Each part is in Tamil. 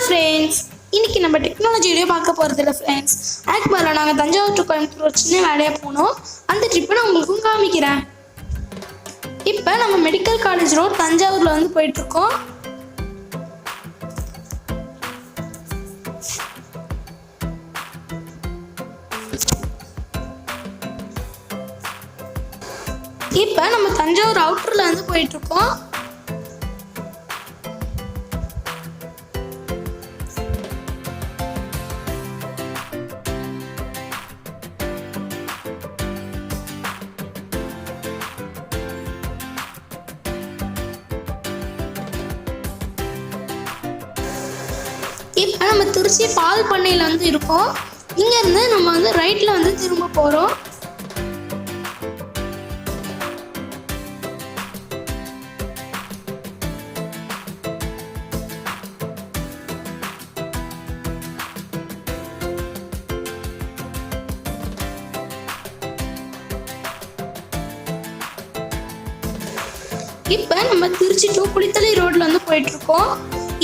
ஃப்ரெண்ட்ஸ், இன்னைக்கு நம்ம டெக்னாலஜி வீடியோ பார்க்க போகிறதில்ல ஃப்ரெண்ட்ஸ். அதுக்கு பதிலாக நாங்கள் தஞ்சாவூர் டு கோயம்புத்தூர் ஒரு சின்ன வேலையாக போனோம். அந்த ட்ரிப்பை நான் உங்களுக்கும் காமிக்கிறேன். இப்போ நம்ம மெடிக்கல் காலேஜ் ரோட் தஞ்சாவூரில் வந்து போயிட்டுருக்கோம். இப்போ நம்ம தஞ்சாவூர் அவுட்டரில் வந்து போயிட்டுருக்கோம். இப்போ நம்ம திருச்சி பால் பண்ணையில் வந்து இருக்கோம். இங்கேருந்து நம்ம வந்து ரைட்டில் வந்து திரும்ப போகிறோம். இப்போ நம்ம திருச்சி டு குளித்தலை ரோட்ல வந்து போயிட்டு இருக்கோம்.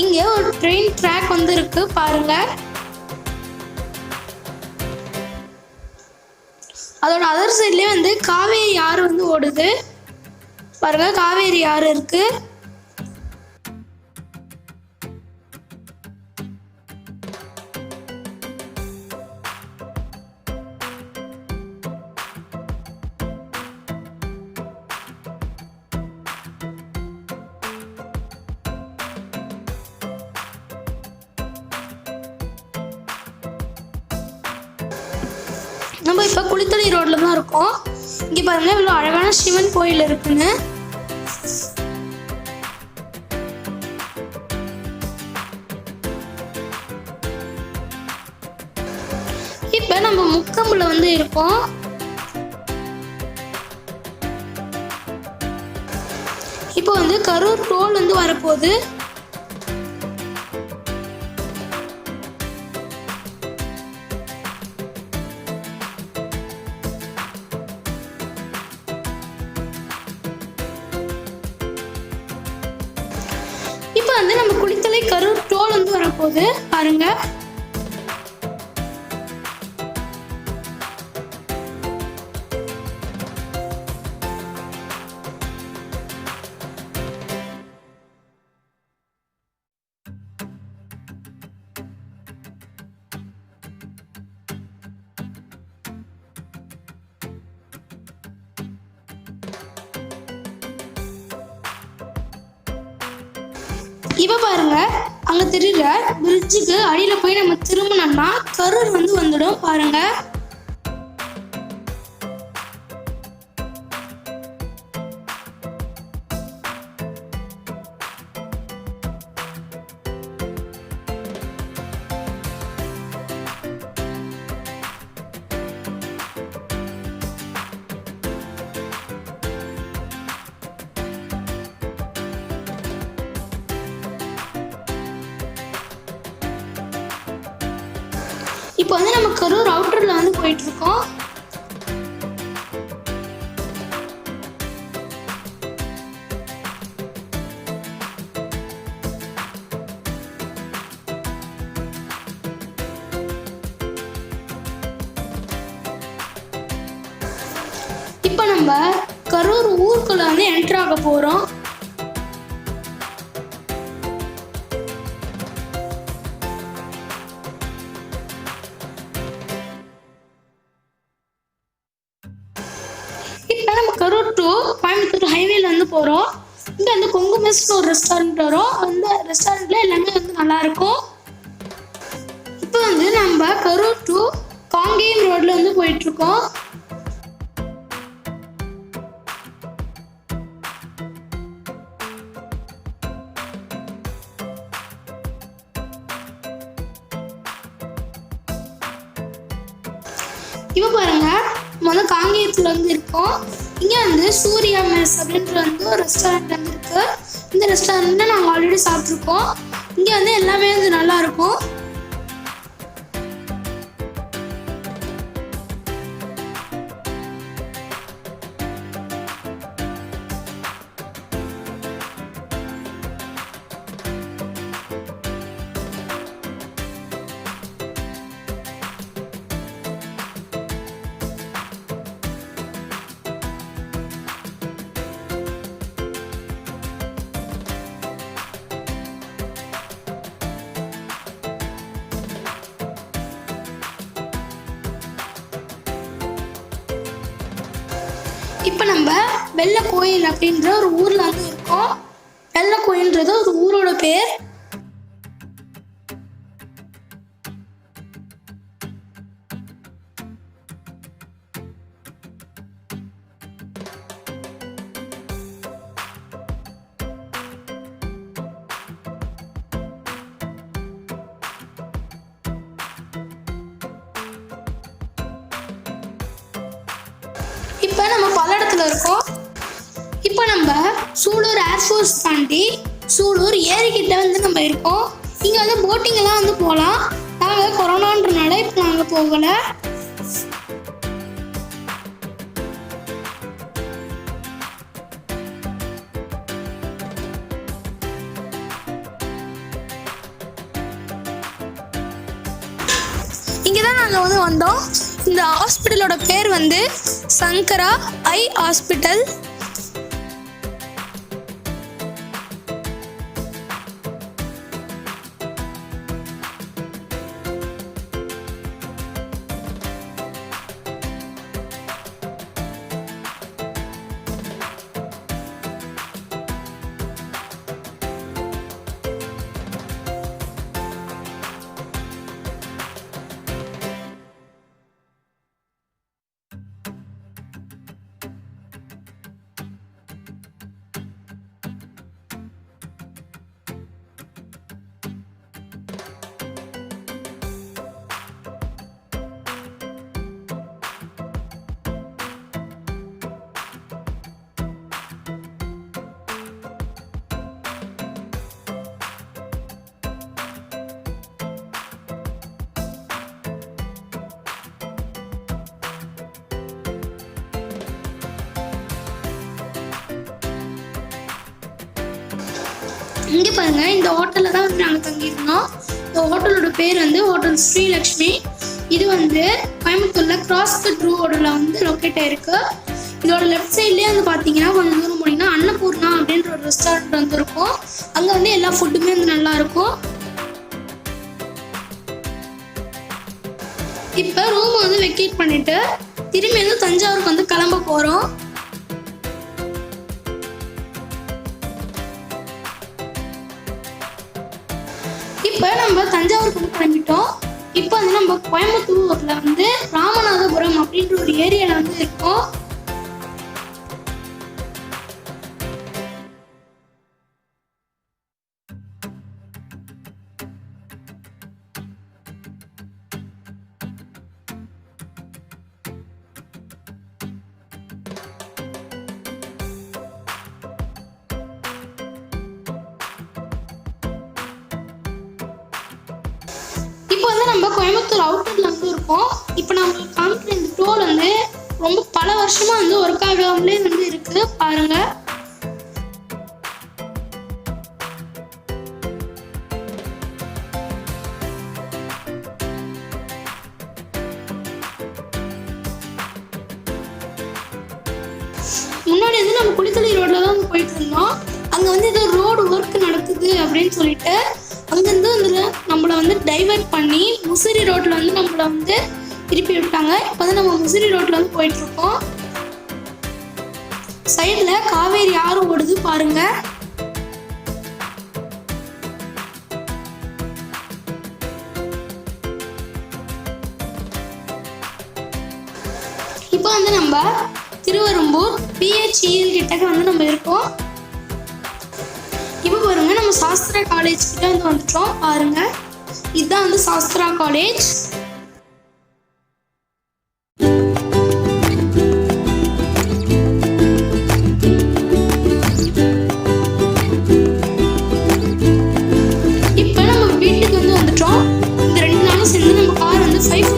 இங்க ஒரு ட்ரெயின் ட்ராக் வந்து இருக்கு பாருங்க. அதோட அதர் சைட்லயே வந்து காவேரி ஆறு வந்து ஓடுது பாருங்க. காவேரி ஆறு இருக்கு. நம்ம இப்போ குளித்தலை ரோட்ல தான் இருக்கோம். இங்க பாருங்க இவ்வளோ அழகான சிவன் கோயில் இருக்குன்னு. இப்போ நம்ம முக்கம்புல வந்து இருக்கோம். இப்போ வந்து கரூர் டோல் வந்து வரப்போகுது. இப்போ வந்து நம்ம குளித்தலை கரூர் டோல் வந்து வரப்போகுது பாருங்க. இப்போ பாருங்க அங்க தெரியுற பிரிட்ஜுக்கு அடியில போய் நம்ம திரும்பினோம்னா கரூர் வந்து வந்துடும் பாருங்க. இப்போ வந்து நம்ம கரூர் அவுட்டர்ல வந்து போயிட்டு இருக்கோம். இப்போ நம்ம கரூர் ஊருக்குள்ள வந்து என்டர் ஆக போறோம். இப்போ நம்ம கரூர் டு கோயம்புத்தூர் ஹைவேல வந்து போகிறோம். இங்கே வந்து கொங்கு மெஸ்னு ஒரு ரெஸ்டாரண்ட் வரும். அந்த ரெஸ்டாரண்ட்ல எல்லாமே வந்து நல்லா இருக்கும். இப்போ வந்து நம்ம கரூர் டு காங்கேயம் ரோட்ல வந்து போயிட்டு இருக்கோம். இப்போ பாருங்க முதல்ல காங்கேயத்துல வந்து இருக்கோம். இங்க வந்து சூர்யா மெஸ் அப்படின்ற வந்து ஒரு ரெஸ்டாரண்ட் வந்து இருக்கு. இந்த ரெஸ்டாரண்ட்ல நாங்கள் ஆல்ரெடி சாப்பிட்ருக்கோம். இங்க வந்து எல்லாமே வந்து நல்லா இருக்கும். இப்போ நம்ம வெள்ளை கோயில் அப்படின்ற ஒரு ஊர்ல வந்து இருக்கோம். வெள்ளை கோயில்ன்றது ஒரு ஊரோட பேர். இப்போ நம்ம பல்லடத்துல இருக்கோம். இப்போ நம்ம சூலூர் ஏர்ஃபோர்ஸ் தாண்டி சூலூர் ஏரிக்கிட்ட வந்து நம்ம இருக்கோம். இங்கே வந்து போட்டிங் எல்லாம் வந்து போகலாம். நாங்கள் கொரோனான்றனால இப்போ நாங்கள் போகலை. இங்கே தான் நாங்கள் வந்து வந்தோம். இந்த ஹாஸ்பிட்டலோட பேர் வந்து சங்கரா ஐ ஹாஸ்பிட்டல். இங்கே பாருங்க, இந்த ஹோட்டலில் தான் வந்து நாங்கள் தங்கியிருந்தோம். இந்த ஹோட்டலோட பேர் வந்து ஹோட்டல் ஸ்ரீலக்ஷ்மி. இது வந்து கோயம்புத்தூர்ல கிராஸ்கட் ரோடில் வந்து லொக்கேட் ஆயிருக்கு. இதோட லெஃப்ட் சைட்லேயே வந்து பார்த்தீங்கன்னா கொஞ்சம் தூரம் போனீங்கன்னா அன்னபூர்ணா அப்படின்ற ஒரு ரெஸ்டாரண்ட் வந்து இருக்கும். அங்கே வந்து எல்லா ஃபுட்டுமே வந்து நல்லா இருக்கும். இப்போ ரூம் வந்து வெக்கேட் பண்ணிட்டு திரும்பி வந்து தஞ்சாவூருக்கு வந்து கிளம்ப போகிறோம். இப்போ நம்ம தஞ்சாவூருக்கு வந்து கிளம்பிட்டோம். இப்போ வந்து நம்ம கோயம்புத்தூர்ல வந்து ராமநாதபுரம் அப்படின்ற ஒரு ஏரியால வந்து இருக்கோம். இப்போ வந்து நம்ம கோயம்புத்தூர் அவுட்டர்ல வந்து இருக்கோம். இப்போ நம்ம காமிக்கிற இந்த டோல் வந்து ரொம்ப பல வருஷமா வந்து ஒர்க் ஆகாமலே வந்து இருக்கு பாருங்க. முன்னாடி வந்து நம்ம குளித்தலை ரோட்ல தான் வந்து போயிட்டு இருந்தோம். அங்க வந்து ஏதோ ரோடு ஒர்க் நடக்குது அப்படின்னு சொல்லிட்டு அங்கிருந்து வந்து நம்மளை வந்து டைவர்ட் பண்ணி முசிறி ரோட்ல வந்து நம்மளை வந்து திருப்பி விட்டாங்க. இப்போ வந்து நம்ம முசிறி ரோட்ல வந்து போயிட்டு இருக்கோம். சைட்ல காவேரி ஆறு ஓடுது பாருங்க. இப்போ வந்து நம்ம திருவெரும்பூர் பிஹெச்இஎல் கிட்டக்க வந்து நம்ம இருக்கோம். இப்போ பாருங்க, நம்ம சாஸ்திரா காலேஜ் கிட்ட வந்து வந்துட்டோம் பாருங்க. இதுதான் வந்து சாஸ்திரா காலேஜ். இப்போ நம்ம வீட்டுக்கு வந்து வந்துட்டோம். இந்த 2 நாளும் சேர்ந்து நம்ம கார் வந்து 5